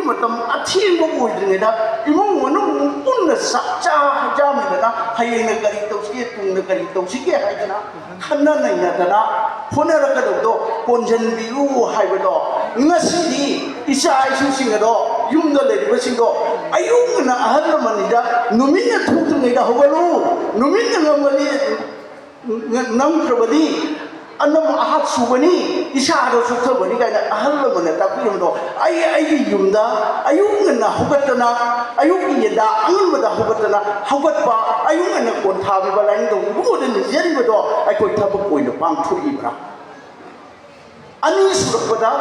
มาทำอาชีพก็อุ่นยังไงนะอีโม่วันนู้นปุ่นน่ะสักจ้ามีเลยนะให้ยังนักการิตสิ่งตุงนักการิตสิ่งให้กันนะขนาดไหนนะคนเราก็ดูคนเจนบิวให้ไปดูงั้นสิอิสระสิ่งสิ่งก็ยุ่งกันเลยว่าสิ่งก็อายุมันน่ะฮัลโหลมันนี่จ้ะนุ่มินน่ะทุกสิ่งเลยจ้ะหัวรู้นุ่มินน่ะมันนี่น้ำกระบดีอันนั้นอาหารสุวรรณีอิสระเราสุขสบายกันนะฮัลโหลมันน่ะแต่พี่มันดูไอ้ยุ่งด้าอายุมันน่ะหัวกันนะอายุกี่ด้าอันนั้นมันน่ะหัวกันนะหัวกันปะอายุมันน่ะคนทำอะไรนี่ดูบุญนี่เจริญมันดูไอ้คนทำบุญเนี่ยปังทุยมันอันนี้สุดก็ได้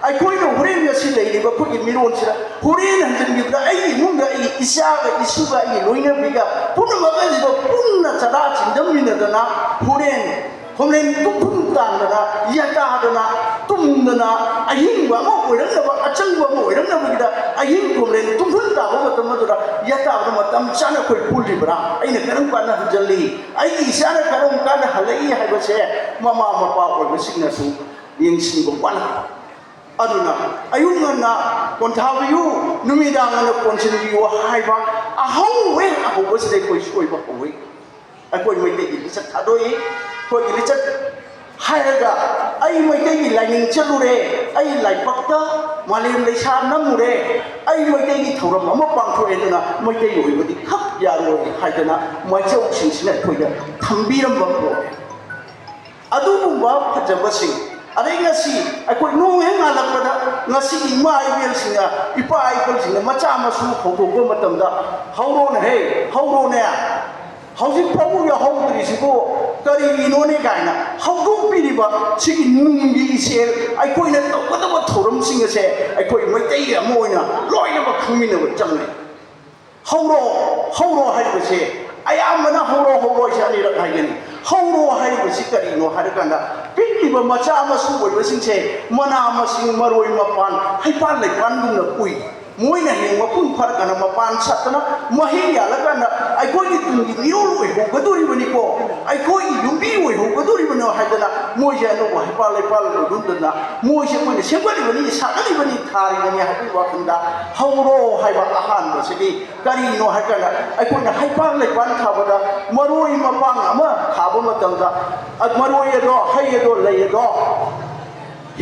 ไอ้คนเราหุ่นเนี่ยสิ่งใดนี่ก็คนมีรู้สิละหุ่นเนี่ยจะมีอะไรไอ้มุ่งกับไอ้อิสระกับอิสุกับไอ้ลุยเนี่ยมีกับพุ่นมาก็จะพุ่นน่ะจะได้จริงๆมีเนี่ยนะหุ่นตุ้มพุ่นต่างนะยาตานะตุ้มนะไอ้หิ้งว่าโอ้ยนั่นนะว่าจังว่าโอ้ยนั่นนะมีแต่ไอ้หิ้งผมเล่นตุ้มพุ่นต่างว่าตุ้มมาตัวยาตาว่ามาตั้มชานะคุยพูดดีบ้างไอ้เนี่ยการุณกันนะจลีไอ้อิสระการุณกันนะฮัลโหลยี่ให้มาเช่มาป้าโอ้ยมาสิ่งนั้นสูยังสิ่งบุกวันอันนั้นอายุเงินนะคนท้าวิวนุ่มิดังนะคนสิ่งวิวให้บ้างห้องเว้อาหูก็จะได้คุยช่วยบ้างเว้ไอ้คนไม่ได้ยินสักท่าด้วยคนยินสักให้ละไอ้ไม่ได้ยินหลายหนึ่งเชื่อรู้เลยไอ้หลายปักตามาเลี้ยงเลยชาน้ำมูเลยไอ้ไม่ได้ยินถูกเรามาบังคุยเลยนะไม่ได้อยู่วันที่ขับยาเลยให้กันนะไม่เจ้าสิ่งสิ่งนั้นคุยกันทำบีรำบังเลยอาดูบุญว่าพระเจ้าสิ่งอะไรงั้นสิไอ้คนนู้นเองอะไรก็ได้งั้นสิอีมาอีเวลสินะอีป้าอีคนสินะมาจ้ามาสู้เขาถูกก็มาทำได้เขาโน่นเฮ้เขาโน่นเนี่ยเขาสิพ่อผู้ยาเขาตรีสิโก้ก็ได้ยินโน่นนี่กันนะเขารู้ปีนี้ว่าสิ่งนุ่งยีเสียไอ้คนนั้นก็ต้องมาถรมสิ่งเสียไอ้คนไม่ได้ยามวยนะลอยนะมาขมิ้นนะจังเลยเขารอให้ไปเสียไอ้อามันนะเขารอฉันนี่รักให้กันเขารอให้ไปสิการิโนให้กันนะปีนี้ว่ามาจ้ามาสู้ไปสิ่งเสียมันอามาสิ่งมารวยมาปานให้ปานเลยปานดูนะคุยมวยเนี่ยมาพุ่งพัดกันมาปานสัตว์นะมาเฮียแล้วกันนะไอ้คนที่ตุ้งที่มีรู้เลยหูกระตุ้นมันนี่ก็ไอ้คนที่ยุ่งบี้เลยหูกระตุ้นมันเอาให้กันนะมวยเจ้าเนี่ยว่าให้ปานเลยดุนดุนนะมวยเจ้าเนี่ยเชื่อว่านี่วันนี้สักนี่วันนี้ทารีวันนี้ให้ว่ากันนะเขารอให้ว่าอาหารมาสิการิโนให้กันนะไอ้คนเนี่ยให้ปานเลยปานข้าวนะมารวยมาปังอ่ะมาข้าวมาตั้งนะมารวยรอให้รอเลยรอ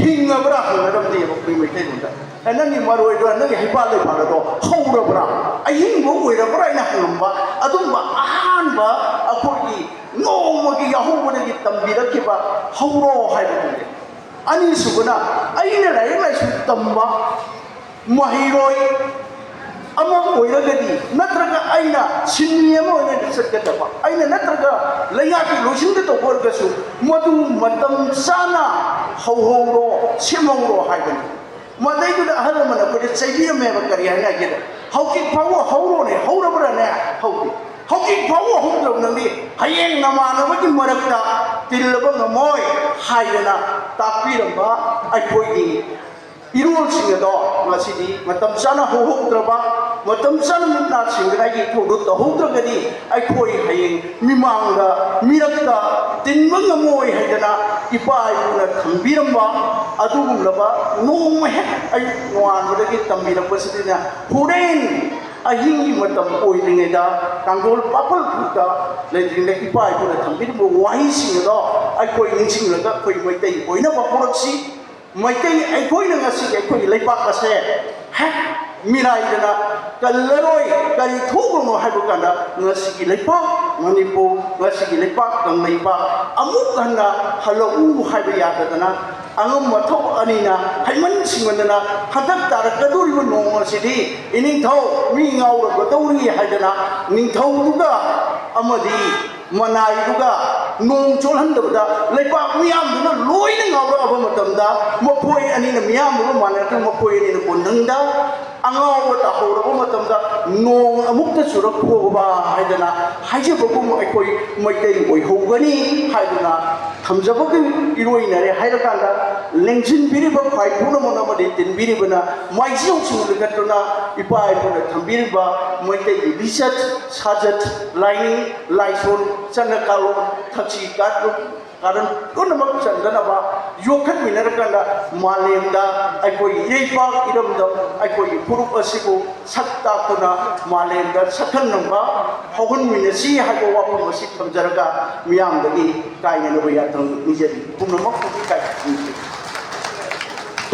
หิ้งอ่ะบราหิ้งอ่ะดำดีบอกไม่ได้คนละไอ้นั่นนี่มารวยด้วยนั่นนี่ให้บ้านเลยพาราโดเขาเรื่องอะไรไอ้หิ้งบอกว่าอะไรนะคุณบ้าอาตุบ้าอาหารบ้าอาคุยโง่เมื่อกี้ยาหูวันนี้ตั้มบีรักที่บ้าเขารอให้ไปเลยอันนี้สุดนะไอ้เนี่ยอะไรสุดตั้มบ้ามาฮิโร่อามาโวยแล้วก็ดีนั่นตระก้าไอ้น่ะชินเนียมั้งเนี่ยสักกะตะบ้าไอ้เนี่ยนั่นตระก้าเลยอยากที่รู้สิ่งที่ตัวคนก็สู้มาดูมาตั้มซานะเขารอเชื่อมั่งรอให้กันมาได้ก็ได้ฮัลโหลมันก็จะใช้ที่แม่บังคับยังไงกันเขาคิดเพราะว่าเขารู้เนี่ยเขารู้อะไรเนี่ยเขาคิดเพราะว่าเขารู้นั่นนี่ให้เองนำมาแล้วไม่กินมารักษาติดแล้วก็งมอยให้เลยนะตาปีรำบ้าไอ้พวกนี้อีรู้สิ่งเดียวมาสิดีมาทำชั้นหัวตระบ้ามาทำชั้นมันน่าสิ่งอะไรที่ถูกรู้ตัวหัวตระกันดีไอ้พวกให้เองมีมังกรมีรักษาติดมันงมอยให้เลยนะอีป้าไอ้พวกนั้นทำปีรำบ้าอาดูบุญละบ้านุ่มเห็ดไอ้นวลมันได้กินทำปีรำบ้าสิดีนะผู้เล่นไอ้หิ้งมันทำโอยยังไงด้ากังวลปั๊บปุ๊บด้าเลยจริงๆอีป้าไอ้พวกนั้นทำปีรำบ้าไว้สิ่งเดียวไอ้พวกนี้สิ่งเดียวก็พวกไม่ได้โอยนะบ้าพวกนี้ไม่ใช่ไอ้คนนึงสิไอ้คนเลยปากกระเสะฮะมีอะไรนะกันเลยกันทุกคนให้บุกันนะเงาสิเลยปากมันนี่ปูเงาสิเลยปากกันไม่ปากอามุกันนะฮัลโหลให้ไปยากันนะอังมาทุกอันนี้นะให้มันสิ่งมันนะฮัตตาร์กระดูกมันงงสิดีอินิ่งเท่ามีเงาแล้วก็ตัวนี้ให้นะนิ่งเท่าดูก็อามาดีมันายดูก็นุ่งโจลันดูก็เลยปากมีอันดูนะรวยนึงเอาแล้วเอามาทำได้มาพูดอันนี้นะมีอันดูมันนะมาพูดอันนี้นะคนนึงได้อังเอาว่าตาหูเรามาทำได้นุ่งมุกจะสุรคูบ้าให้ดูนะให้เจ้าพวกมันไอ้คนไม่ได้ไว้หูกันนี่ให้ดูนะทำจะพวกนี้อีรวยนะให้เรากันได้เลี้ยงชินบิริบไปพูดมันมาเด็ดตินบิริบนะไม่เชี่ยวชาญเลยกันนะอีป้าไอ้คนทำบิริบไม่ได้ดิฉันชาจัดไลน์ไลน์โซนฉันก็รู้ทักษิการุ कारण पुनमक चंदनबा योखन मिनरकंदा मालेमदा अखोई येपाक इरमदम अखोई पुरुप असिबु सत्ता तुना मालेमदा सखन नंबा हौहन मिनसी हागो वापम असि थमजरगा मियामदगी कायनबो याथं निजेरि पुनमक काय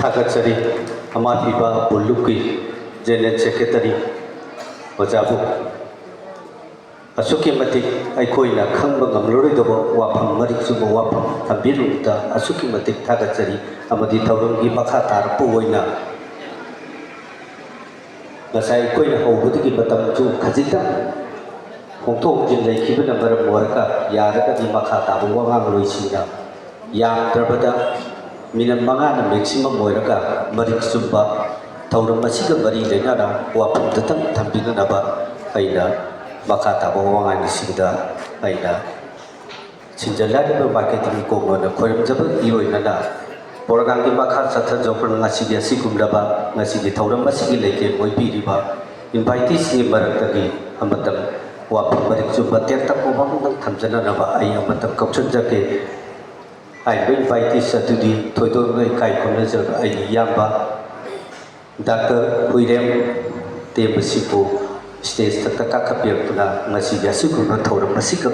थागतसरी अमाफिबा बुल्लुकी जेनेरल सेक्रेटरी ओजाबु असुकी मतिक अखोइना खंग गमलोरिदबो वाफम मरिक्सुबो वाफम थंबिरुदा असुकी मतिक थागतसरी अमदि थौरंगी मखा तारपु ओइना नसाई अखोइना हौबदगी मतमजु खजिता होंथोक जिन लेखिबना मरम मोरका यारगदि मखा ताबु वांगांग लोइसिना यामद्रबदा मिनट मंगाना मैक्सिमम होइरगा मरिक्सुबा थौरम मसिगा मरि लेनारा वाफम दतंग थंबिननबा अइना मखा ताबो वांगानि सिंदा अइना सिंजलानिबो मार्केटिंग कोमोना खोरमजब इरोइनना पोरगांगी मखा सथ जोपन ngasigi asigumlaba ngasigi thauram masigi leike moipiриba इनवाइटीसनि मरक्तगी अमतम वाफम मरिक्सुबा तेरता कोबम नंग थमजननबा अइ अमतम कौचनजके I invite this to the Toto Kai Commercial Ayamba Dr. William Tebasipo states that the Kakapirtuna Masiga Sukuna Tora Masika.